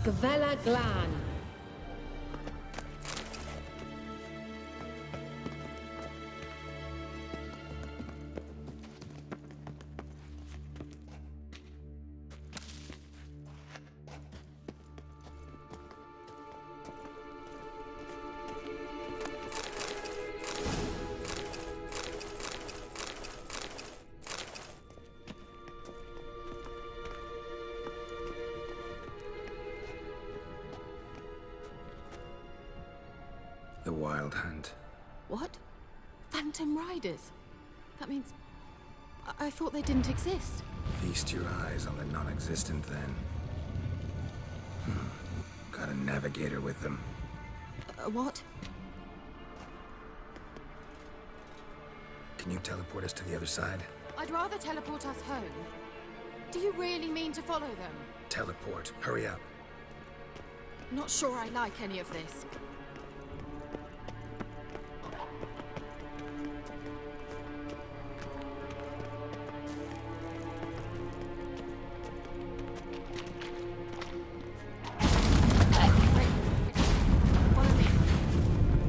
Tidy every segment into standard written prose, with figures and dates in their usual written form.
Gavella Glan. The Wild Hunt. What? Phantom Riders? That means... I thought they didn't exist. Feast your eyes on the non-existent then. Got a navigator with them. What? Can you teleport us to the other side? I'd rather teleport us home. Do you really mean to follow them? Teleport. Hurry up. Not sure I like any of this.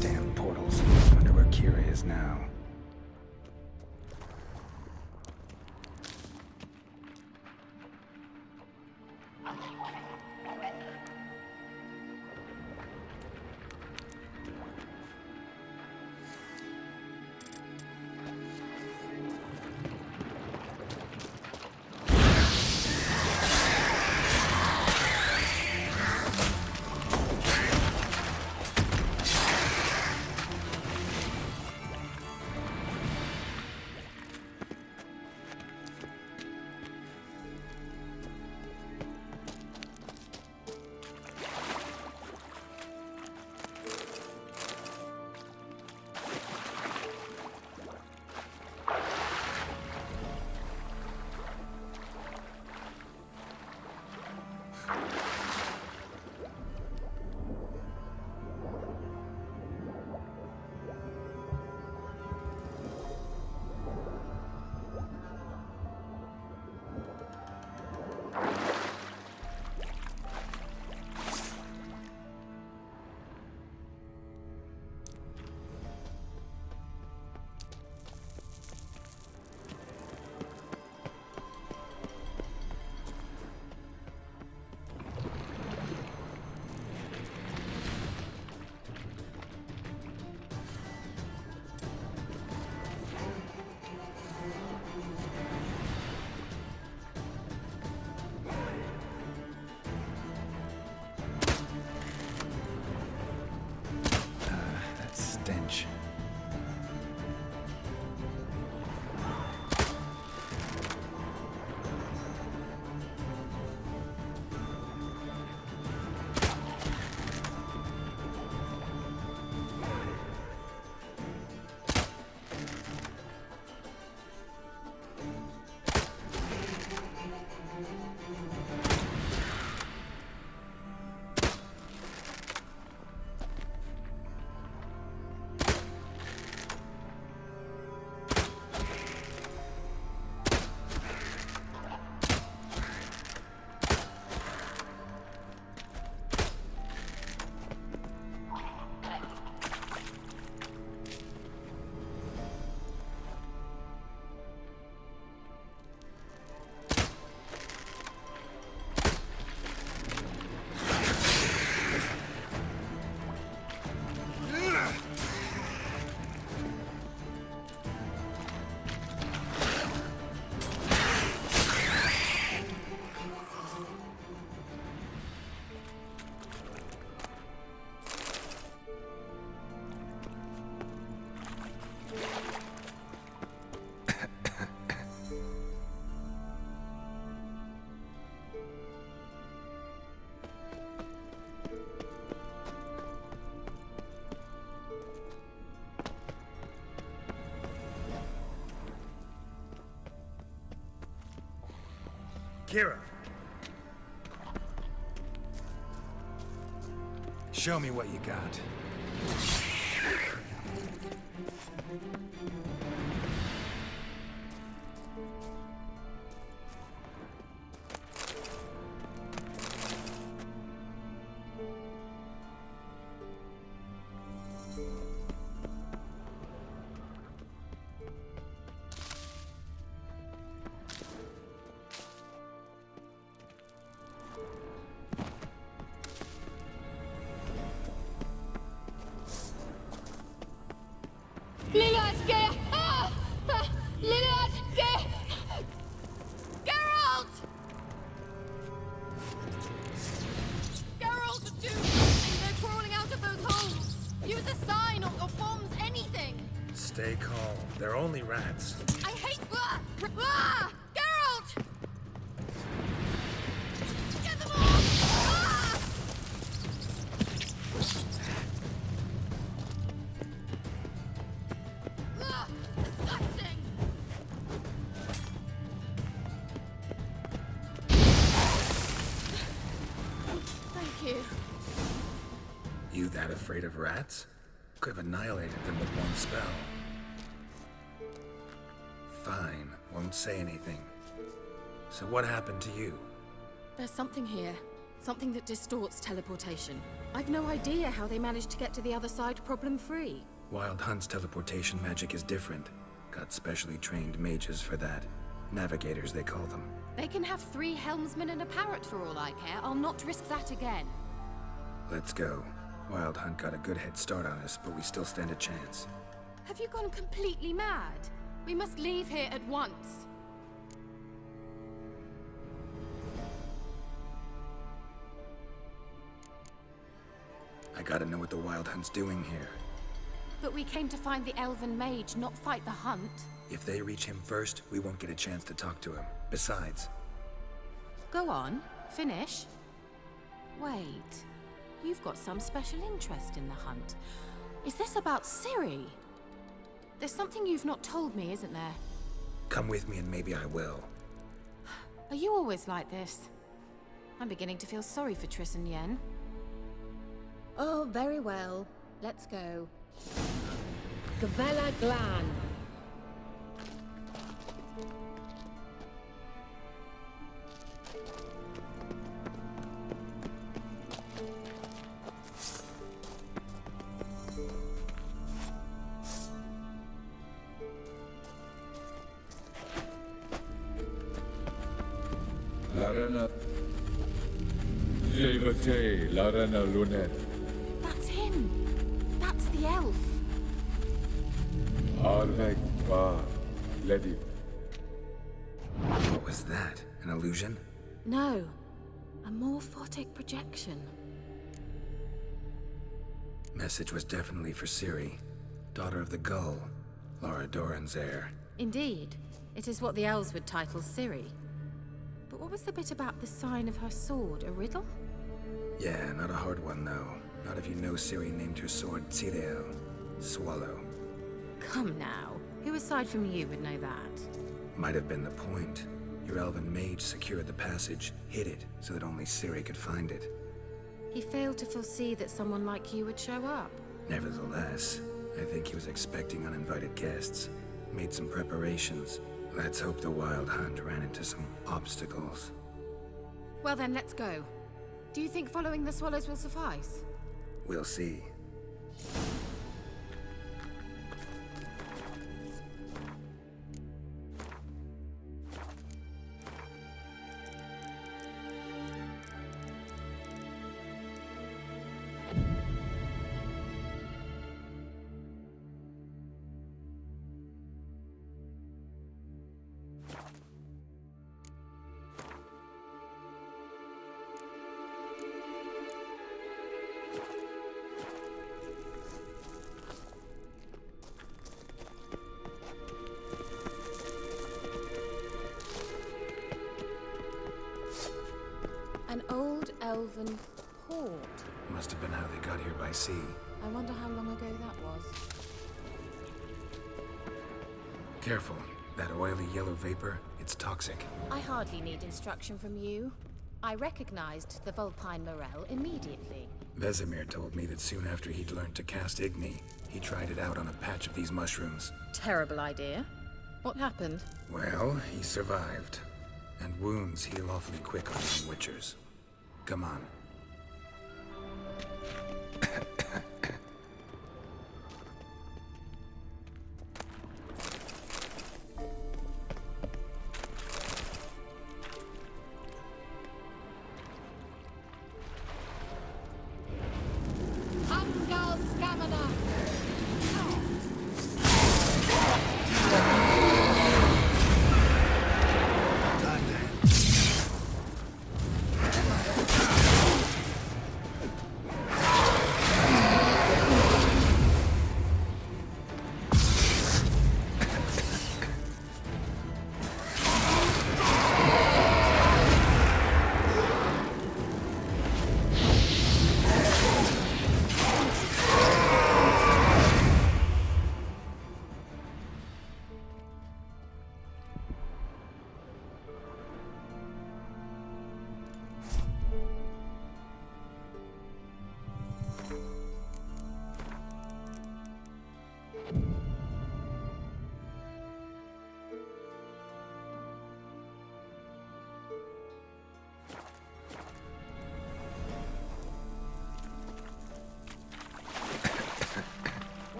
Damn portals. Wonder where Kira is now. That stench. Kira! Show me what you got. Liliad, Geralt! Geralt, do something! They're crawling out of those holes! Use a sign or bombs, anything! Stay calm. They're only rats. I hate... Geralt! Get them off! Disgusting! Thank you. You that afraid of rats? Could have annihilated them with one spell. Fine, won't say anything. So what happened to you? There's something here. Something that distorts teleportation. I've no idea how they managed to get to the other side problem-free. Wild Hunt's teleportation magic is different. Got specially trained mages for that. Navigators, they call them. They can have 3 helmsmen and a parrot for all I care. I'll not risk that again. Let's go. Wild Hunt got a good head start on us, but we still stand a chance. Have you gone completely mad? We must leave here at once. I gotta know what the Wild Hunt's doing here. But we came to find the Elven Mage, not fight the hunt. If they reach him first, we won't get a chance to talk to him. Besides... Go on, finish. Wait, you've got some special interest in the hunt. Is this about Ciri? There's something you've not told me, isn't there? Come with me and maybe I will. Are you always like this? I'm beginning to feel sorry for Triss and Yen. Oh, very well. Let's go. Gavella Glan. Larena. Levate, Larena Lunet. That's him! That's the elf! Arvek va Ledi. What was that? An illusion? No. A morphotic projection. Message was definitely for Ciri. Daughter of the Gull. Lara Doran's heir. Indeed. It is what the elves would title Ciri. But what was the bit about the sign of her sword? A riddle? Yeah, not a hard one though. Not if you know Ciri named her sword Tirel. Swallow. Come now. Who aside from you would know that? Might have been the point. Your elven mage secured the passage, hid it, so that only Ciri could find it. He failed to foresee that someone like you would show up. Nevertheless, I think he was expecting uninvited guests. Made some preparations. Let's hope the Wild Hunt ran into some obstacles. Well then, let's go. Do you think following the swallows will suffice? We'll see. An old elven port. Must have been how they got here by sea. I wonder how long ago that was. Careful. That oily yellow vapor, it's toxic. I hardly need instruction from you. I recognized the Vulpine Morel immediately. Vesemir told me that soon after he'd learned to cast Igni, he tried it out on a patch of these mushrooms. Terrible idea. What happened? Well, he survived. And wounds heal awfully quick on young witchers. Come on. Angal Scamina!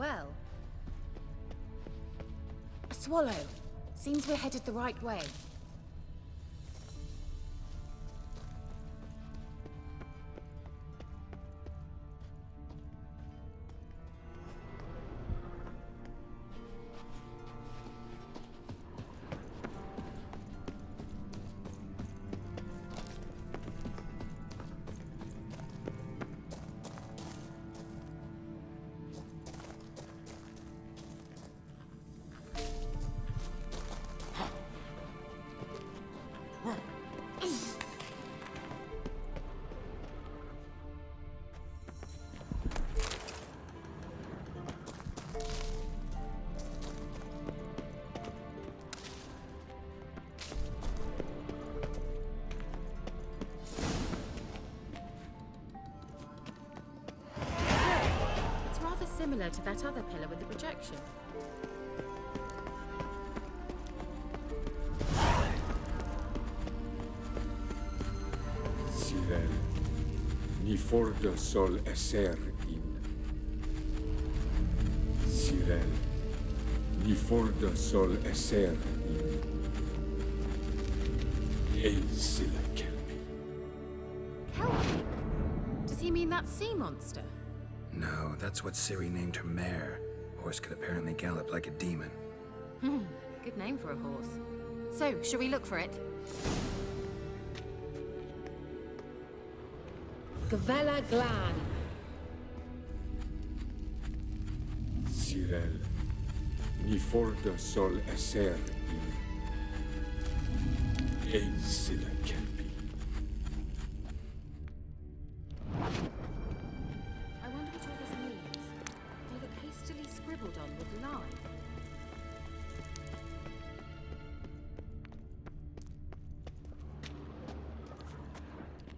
well. A swallow. Seems we're headed the right way. Similar to that other pillar with the projection. Sirel, ni forda sol esser in. Sirel, ni forda sol esser in. Ein sila kelpi. Kelpie? Does he mean that sea monster? No, that's what Ciri named her mare. Horse could apparently gallop like a demon. Good name for a horse. So, shall we look for it? Gavella Glan. Sirel, ni forda sol esser in. Ein sila kelpi. I wonder what all this means. They look hastily scribbled on with lime.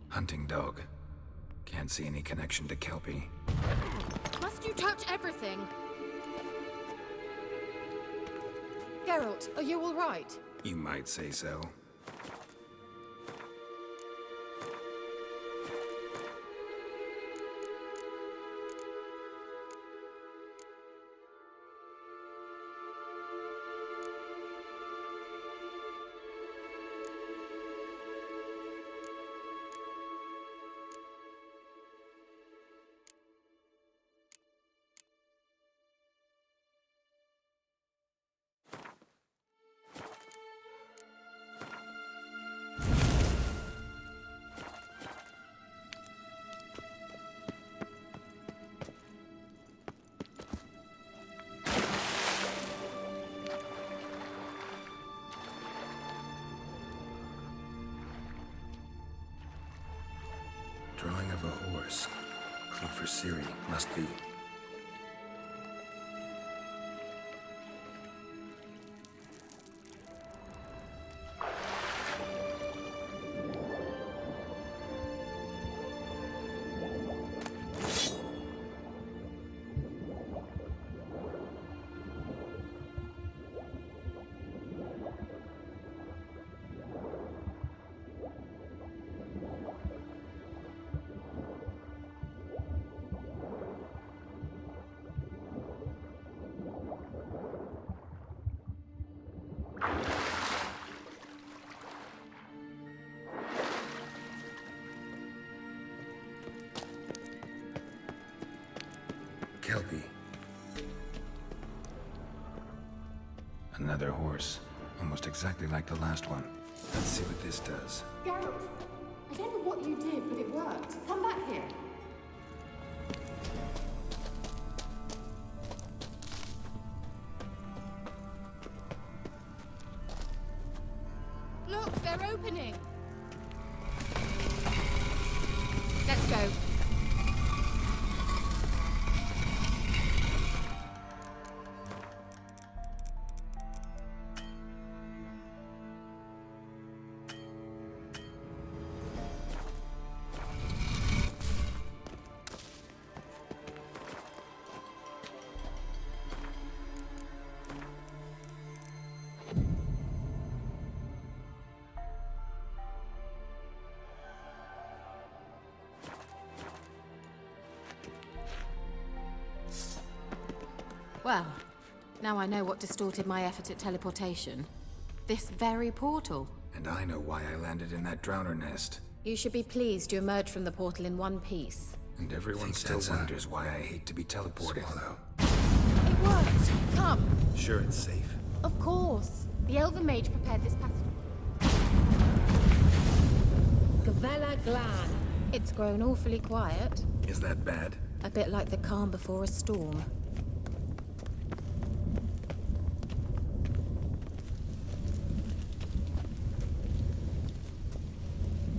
Hunting dog. Can't see any connection to Kelpie. Must you touch everything? Geralt, are you all right? You might say so. Drawing of a horse. Clue for Ciri, must be. Kelpie. Another horse. Almost exactly like the last one. Let's see what this does. Geralt, I don't know what you did, but it worked. Come back here. Look, they're opening! Let's go. Well, now I know what distorted my effort at teleportation. This very portal. And I know why I landed in that drowner nest. You should be pleased you emerged from the portal in one piece. And everyone still wonders why I hate to be teleported. It worked! Come! Sure it's safe. Of course. The Elven Mage prepared this passage. Gavella Glan. It's grown awfully quiet. Is that bad? A bit like the calm before a storm.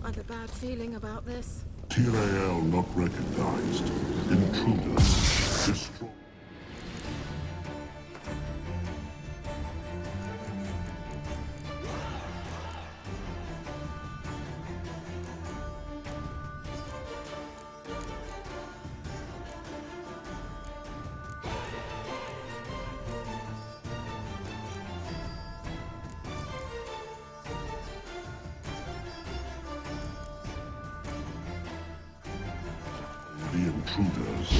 I've a bad feeling about this. Tyrael not recognized. Intruders. Destroy. The intruders.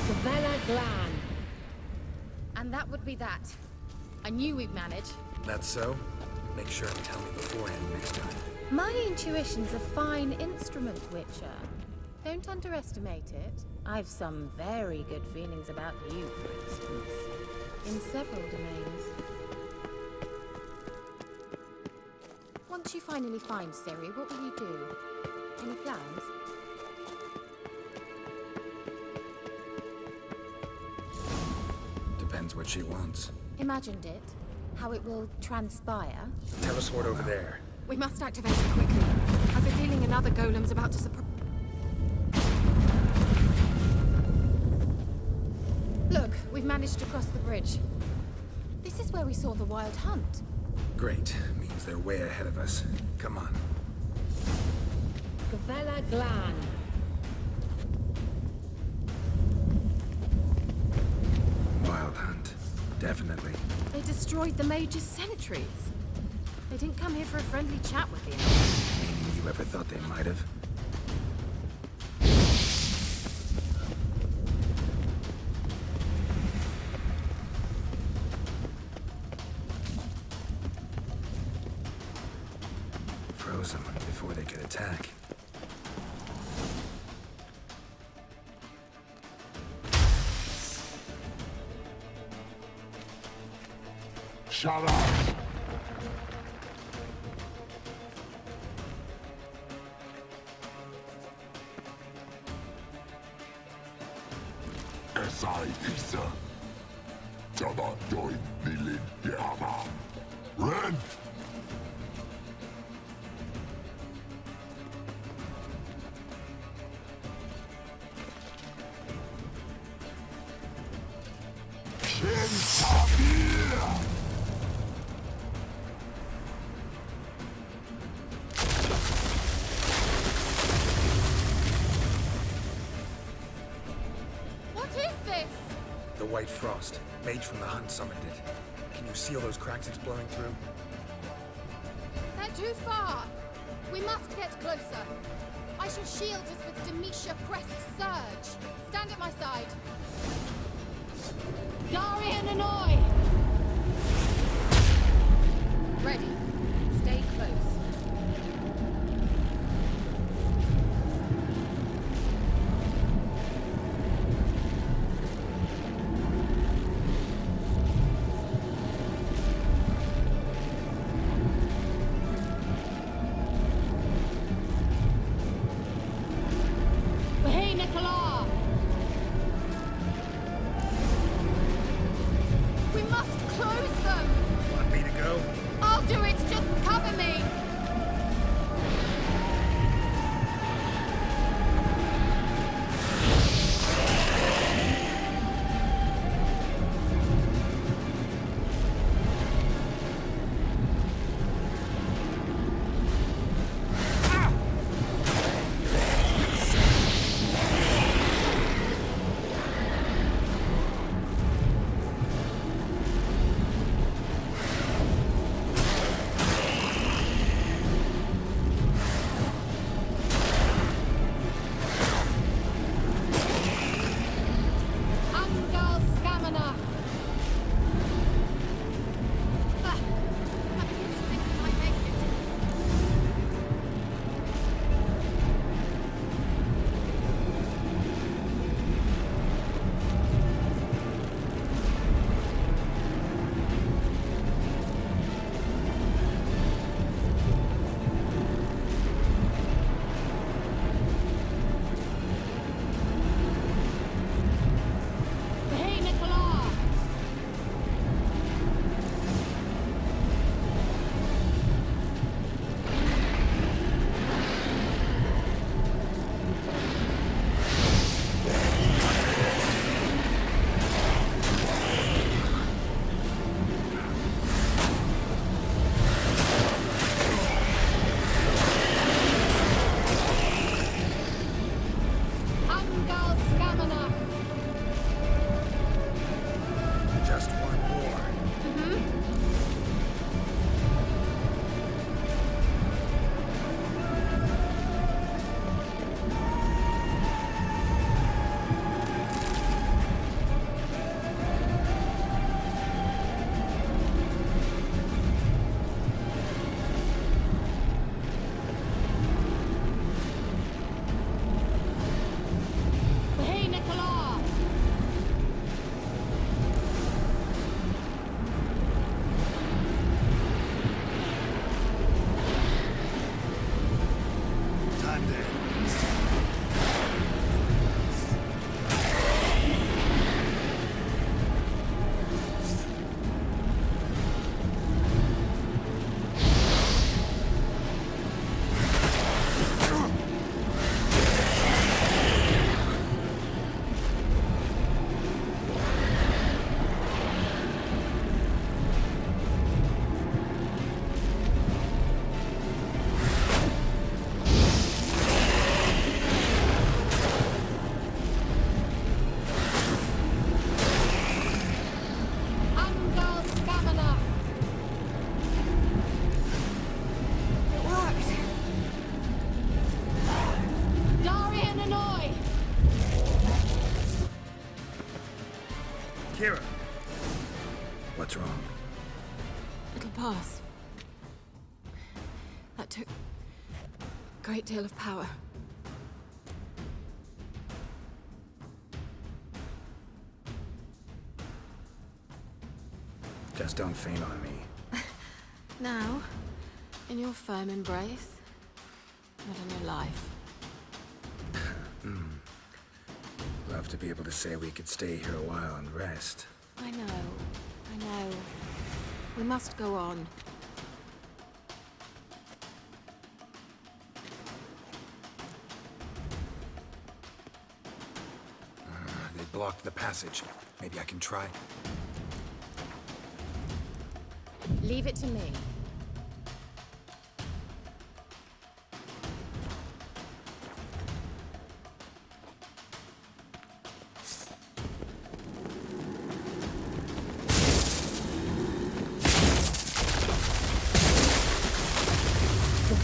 Gavella Glan. And that would be that. I knew we'd manage. That's so? Make sure and tell me beforehand next time. My intuition's a fine instrument, Witcher. Don't underestimate it. I've some very good feelings about you, for instance. In several domains. Once you finally find Ciri, what will you do? Any plans? Depends what she wants. Imagined it. How it will transpire. Teleport over there. We must activate it quickly. I've a feeling another golem's about to surprise. Look, we've managed to cross the bridge. This is where we saw the Wild Hunt. Great. Means they're way ahead of us. Come on. Gavella Glan. Wild Hunt. Definitely. They destroyed the Mage's sentries. They didn't come here for a friendly chat with you. Meaning you ever thought they might have? Froze them before they could attack. Shut up! Esai Isa. Jabba doin nilin yama. Ren! Shin Sabir! What is this? The White Frost. Mage from the Hunt summoned it. Can you seal those cracks it's blowing through? They're too far. We must get closer. I shall shield us with Demetia Crest's surge. Stand at my side. Darian Annoy. Ready. Stay close. Hey, Nicola. We must close them. Want me to go? I'll do it. Just cover me. Angal Stamina. It worked! Darian Annoy. Kira! What's wrong? It'll pass. That took a great deal of power. Just don't faint on me. Now, in your firm embrace, not in your life. Love to be able to say we could stay here a while and rest. I know. We must go on. They blocked the passage. Maybe I can try. Leave it to me.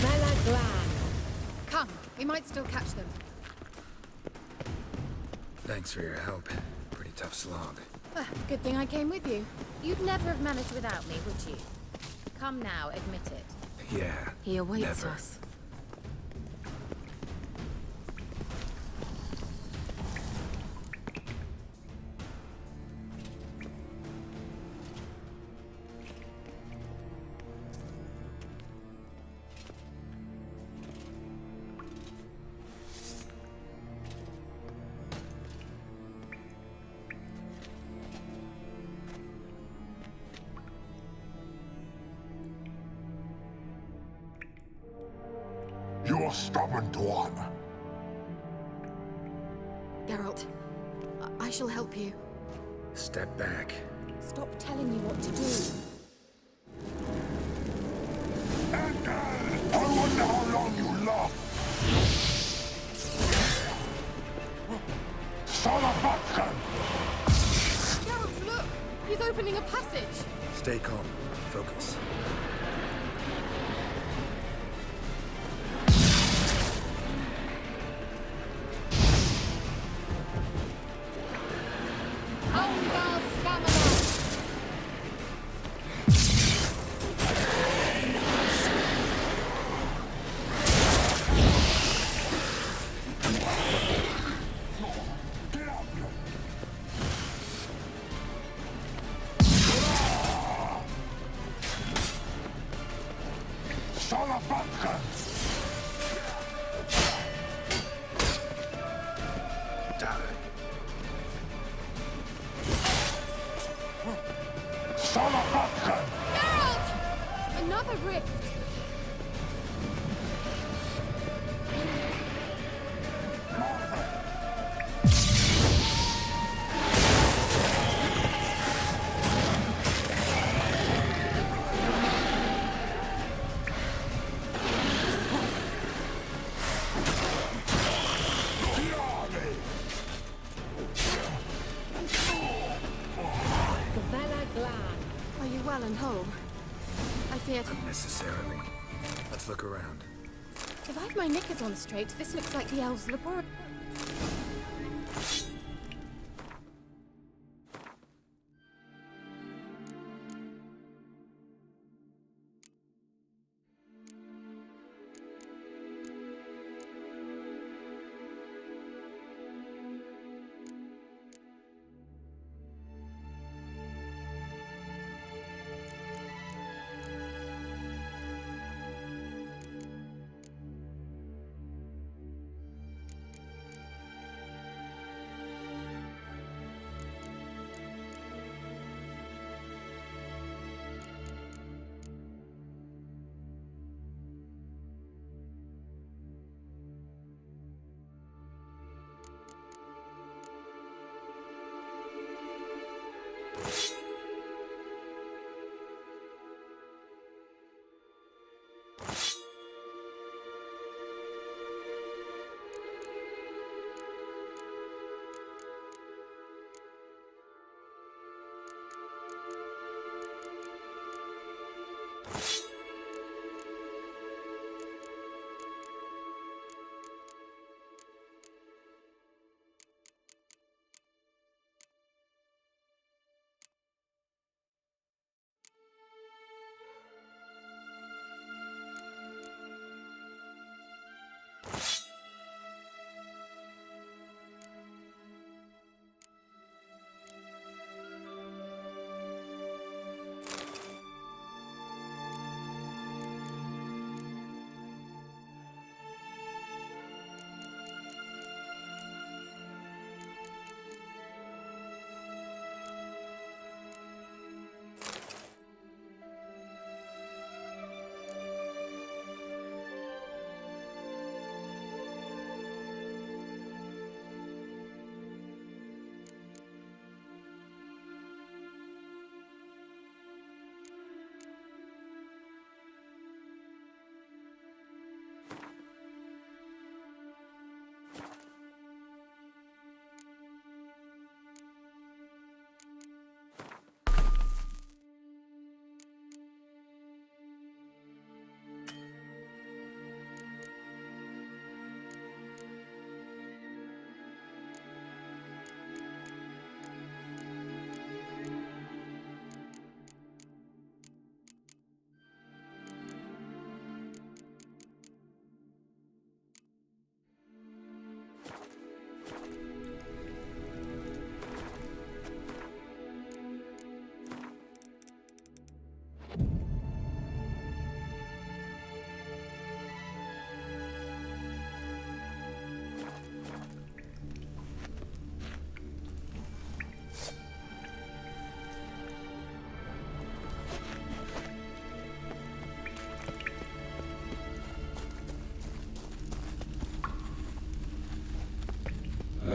Vela Glan. Come, we might still catch them. Thanks for your help. Pretty tough slog. Good thing I came with you. You'd never have managed without me, would you? Come now, admit it. Yeah. He awaits never. us. You're stubborn one. Geralt, I shall help you. Step back. Stop telling me what to do. I wonder how long you last. Son of Vatkan! Geralt, look! He's opening a passage! Stay calm. Focus. Angal Stamina. Get up! Son of Vatkan! Die. Son of Vatkan! Geralt! Another rift! Vela Glan. Are you well and whole? I feared... Unnecessarily. Let's look around. If I've my knickers on straight, this looks like the elves' laboratory.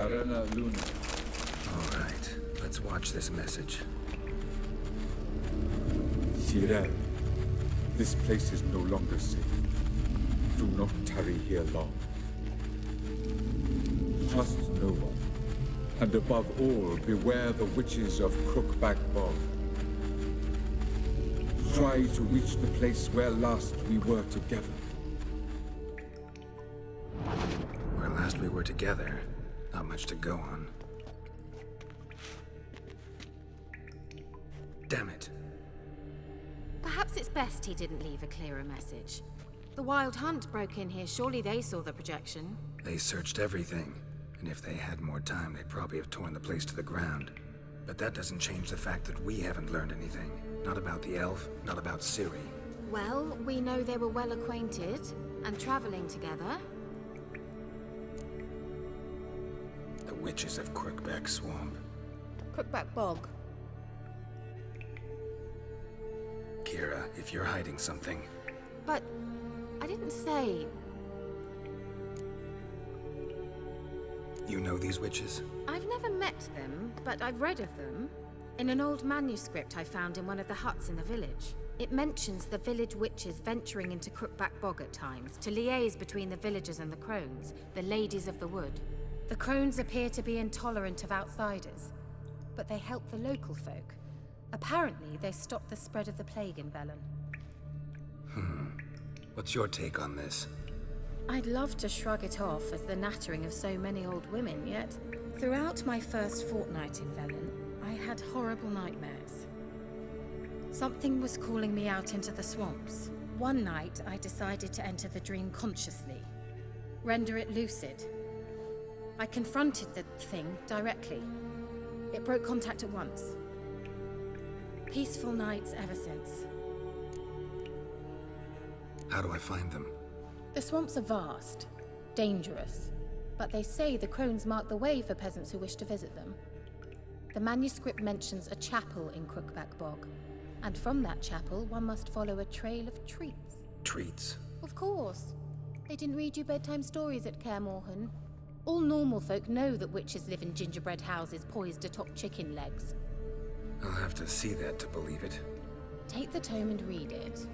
Arena Luna. All right, let's watch this message. Tyrell, this place is no longer safe. Do not tarry here long. Trust no one. And above all, beware the witches of Crookback Bog. Try to reach the place where last we were together. Where last we were together, not much to go on. Damn it. Perhaps it's best he didn't leave a clearer message. The Wild Hunt broke in here. Surely they saw the projection. They searched everything, and if they had more time, they'd probably have torn the place to the ground. But that doesn't change the fact that we haven't learned anything. Not about the elf, not about Ciri. Well, we know they were well acquainted and traveling together. The witches of Crookback Swamp. Crookback Bog. Kira, if you're hiding something, But I didn't say. you know these witches? I've never met them, but I've read of them. In an old manuscript I found in one of the huts in the village. It mentions the village witches venturing into Crookback Bog at times to liaise between the villagers and the crones, the ladies of the wood. The crones appear to be intolerant of outsiders, but they help the local folk. Apparently, they stopped the spread of the plague in Velen. What's your take on this? I'd love to shrug it off as the nattering of so many old women, yet throughout my first fortnight in Velen, I had horrible nightmares. Something was calling me out into the swamps. One night, I decided to enter the dream consciously, render it lucid. I confronted the thing directly. It broke contact at once. Peaceful nights ever since. How do I find them? The swamps are vast, dangerous, but they say the crones mark the way for peasants who wish to visit them. The manuscript mentions a chapel in Crookback Bog, and from that chapel one must follow a trail of treats. Treats? Of course. They didn't read you bedtime stories at Kaer Morhen. All normal folk know that witches live in gingerbread houses poised atop chicken legs. I'll have to see that to believe it. Take the tome and read it.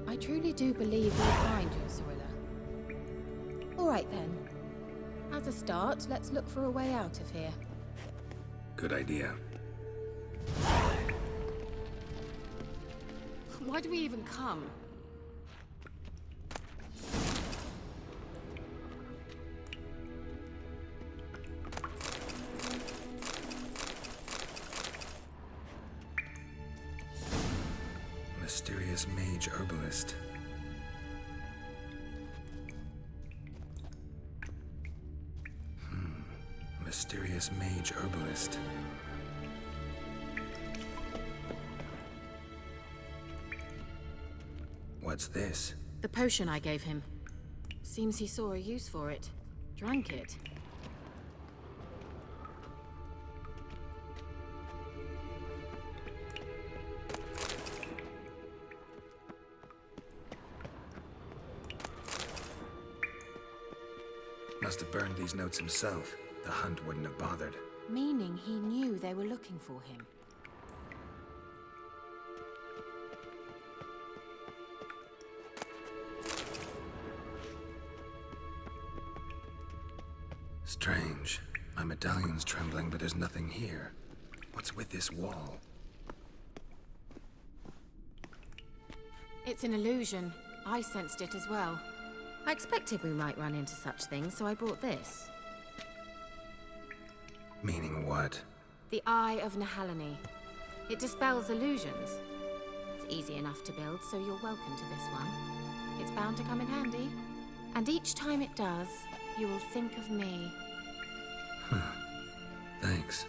I truly do believe we'll find you, Cirilla. All right then. As a start, let's look for a way out of here. Good idea. Why do we even come? Mysterious mage herbalist. Mysterious mage herbalist. What's this? The potion I gave him. Seems he saw a use for it. Drank it. Must have burned these notes himself. The hunt wouldn't have bothered. Meaning he knew they were looking for him. Strange. My medallion's trembling, but there's nothing here. What's with this wall? It's an illusion. I sensed it as well. I expected we might run into such things, so I brought this. Meaning what? The Eye of Nehaleni. It dispels illusions. It's easy enough to build, so you're welcome to this one. It's bound to come in handy. And each time it does, you will think of me. Thanks.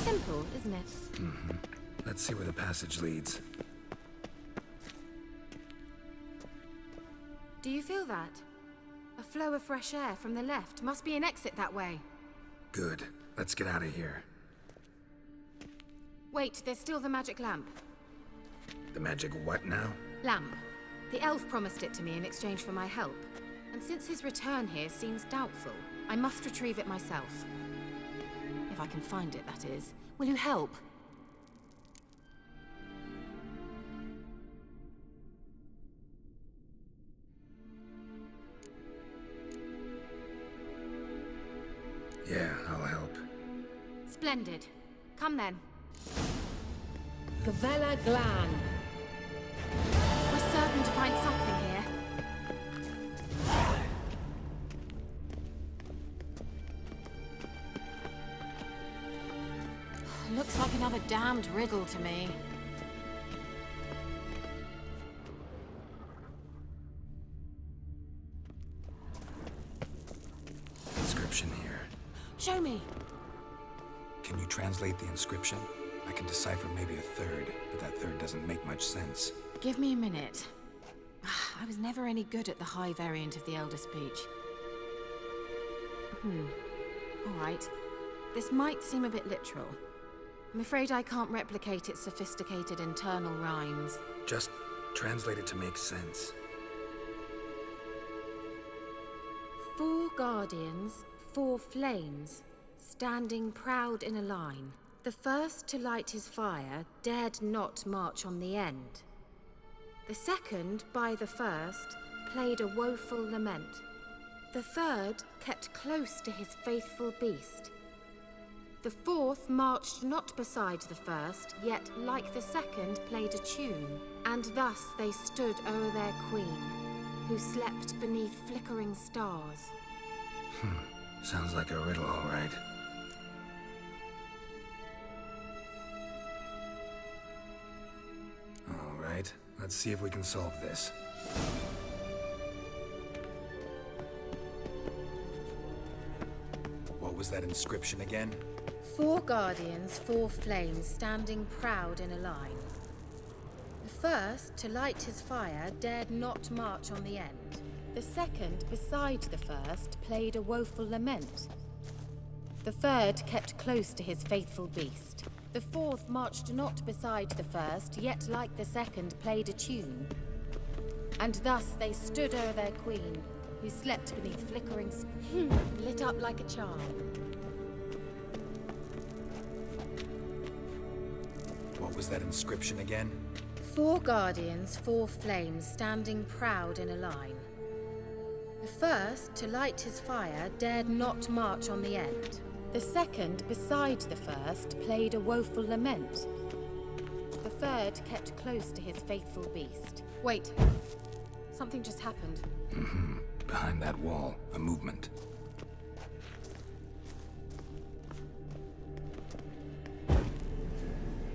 Simple, isn't it? Let's see where the passage leads. Do you feel that? A flow of fresh air from the left. Must be an exit that way. Good. Let's get out of here. Wait, there's still the magic lamp. The magic what now? Lamp. The elf promised it to me in exchange for my help. And since his return here seems doubtful, I must retrieve it myself. If I can find it, that is. Will you help? Yeah, I'll help. Splendid. Come then. Gavella Glan. We're certain to find something here. Looks like another damned riddle to me. Inscription here. Show me. Can you translate the inscription? I can decipher maybe a third, but that third doesn't make much sense. Give me a minute. I was never any good at the high variant of the Elder Speech. All right. This might seem a bit literal. I'm afraid I can't replicate its sophisticated internal rhymes. Just translate it to make sense. 4 guardians, 4 flames, standing proud in a line. The first to light his fire dared not march on the end. The second, by the first, played a woeful lament. The third kept close to his faithful beast. The fourth marched not beside the first, yet like the second played a tune. And thus they stood o'er their queen, who slept beneath flickering stars. Sounds like a riddle, all right. All right, let's see if we can solve this. What was that inscription again? 4 guardians, 4 flames, standing proud in a line. The first, to light his fire, dared not march on the end. The second, beside the first, played a woeful lament. The third kept close to his faithful beast. The fourth marched not beside the first, yet like the second played a tune. And thus they stood o'er their queen, who slept beneath flickering lit up like a charm. What was that inscription again? 4 guardians, 4 flames, standing proud in a line. The first, to light his fire, dared not march on the end. The second, beside the first, played a woeful lament. The third kept close to his faithful beast. Wait. Something just happened. Behind that wall, a movement.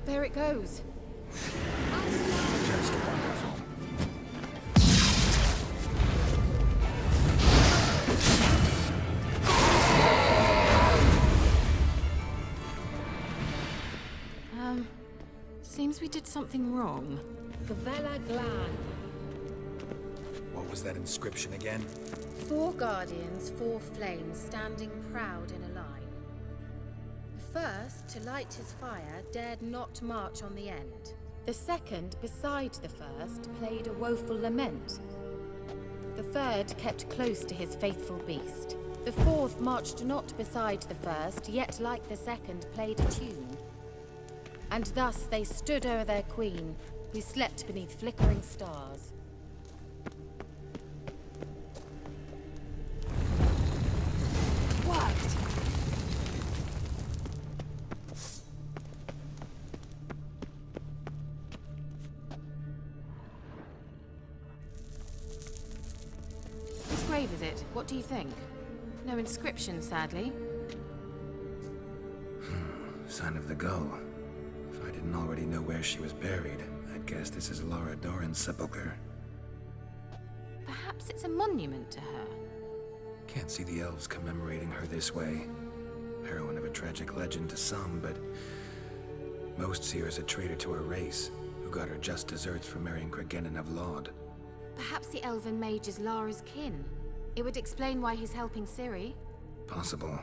There it goes. Just wonderful. Seems we did something wrong. Gavella Glan. What was that inscription again? 4 guardians, 4 flames, standing proud in a line. The first, to light his fire, dared not march on the end. The second, beside the first, played a woeful lament. The third kept close to his faithful beast. The fourth marched not beside the first, yet like the second played a tune. And thus they stood o'er their queen, who slept beneath flickering stars. Worked! Whose grave is it? What do you think? No inscription, sadly. Sign of the gull. If I didn't already know where she was buried, I'd guess this is Lara Dorren's sepulcher. Perhaps it's a monument to her. Can't see the elves commemorating her this way. Heroine of a tragic legend to some, but most see her as a traitor to her race, who got her just deserts for marrying Cregennan of Laud. Perhaps the Elven Mage is Lara's kin. It would explain why he's helping Ciri. Possible.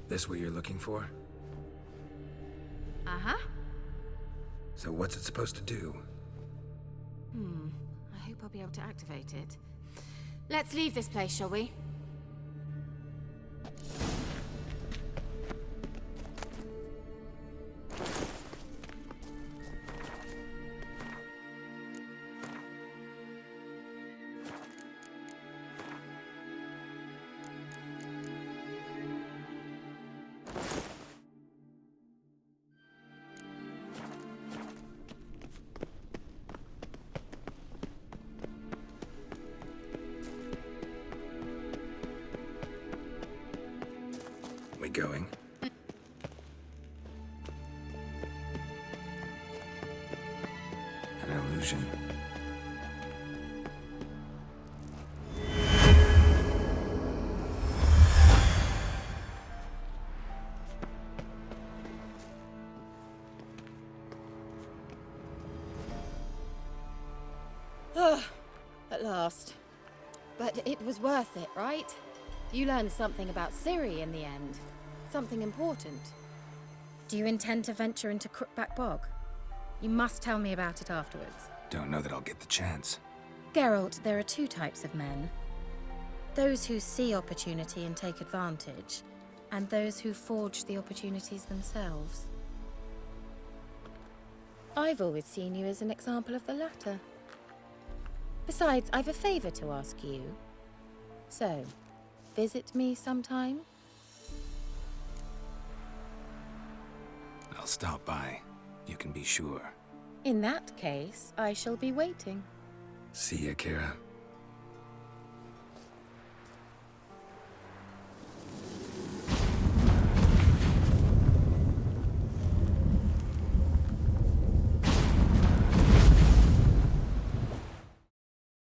This what you're looking for? Uh-huh. So what's it supposed to do? I hope I'll be able to activate it. Let's leave this place, shall we? We going? An illusion. At last. But it was worth it, right? You learned something about Ciri in the end. Something important. Do you intend to venture into Crookback Bog? You must tell me about it afterwards. Don't know that I'll get the chance. Geralt, there are two types of men. Those who see opportunity and take advantage, and those who forge the opportunities themselves. I've always seen you as an example of the latter. Besides, I've a favor to ask you. So, visit me sometime? I'll stop by. You can be sure. In that case, I shall be waiting. See ya, Kira.